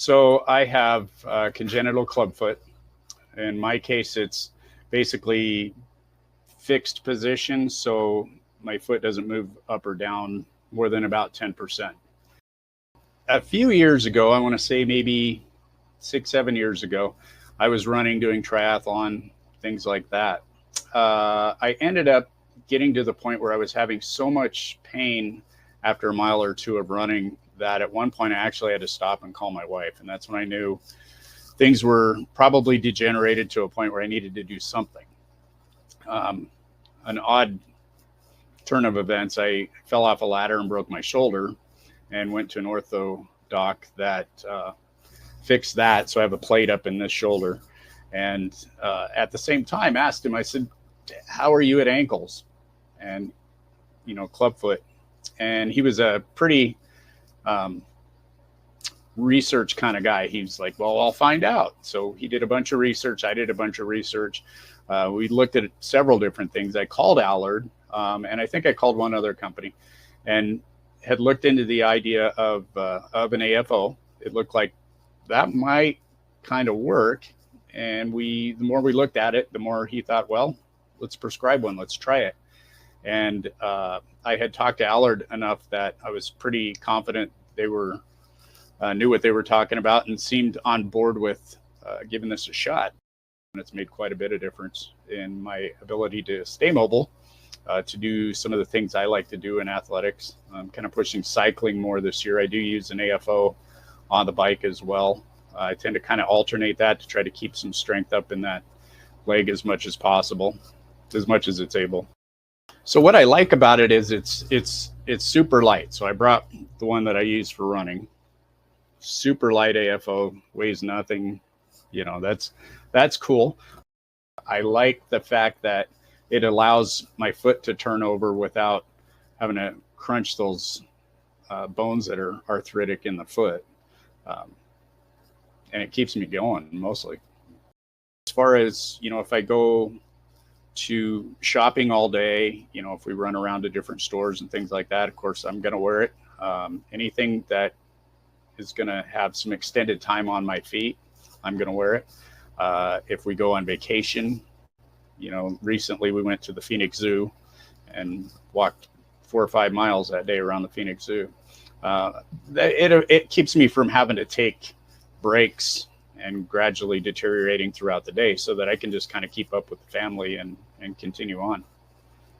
So I have congenital clubfoot. In my case, it's basically fixed position, so my foot doesn't move up or down more than about 10%. A few years ago, I want to say maybe 6-7 years ago, I was running, doing triathlon, things like that. I ended up getting to the point where I was having so much pain after a mile or two of running that at one point I actually had to stop and call my wife. And that's when I knew things were probably degenerated to a point where I needed to do something. An odd turn of events, I fell off a ladder and broke my shoulder and went to an ortho doc that fixed that. So I have a plate up in this shoulder. And at the same time asked him, I said, how are you at ankles? And, clubfoot. And he was a pretty research kind of guy. He's like, well, I'll find out. So he did a bunch of research. I did a bunch of research. We looked at several different things. I called Allard, and I think I called one other company, and had looked into the idea of an AFO. It looked like that might kind of work. And the more we looked at it, the more he thought, well, let's prescribe one. Let's try it. And I had talked to Allard enough that I was pretty confident they were knew what they were talking about and seemed on board with giving this a shot. And it's made quite a bit of difference in my ability to stay mobile, to do some of the things I like to do in athletics. I'm kind of pushing cycling more this year. I do use an AFO on the bike as well. I tend to kind of alternate that to try to keep some strength up in that leg as much as possible, as much as it's able. So what I like about it is it's super light. So I brought the one that I use for running. Super light AFO, weighs nothing. That's cool. I like the fact that it allows my foot to turn over without having to crunch those bones that are arthritic in the foot. And it keeps me going mostly. As far as, if I go to shopping all day, if we run around to different stores and things like that, of course, I'm going to wear it. Anything that is going to have some extended time on my feet, I'm going to wear it. If we go on vacation, recently we went to the Phoenix Zoo and walked 4 or 5 miles that day around the Phoenix Zoo. It keeps me from having to take breaks and gradually deteriorating throughout the day so that I can just kind of keep up with the family and continue on.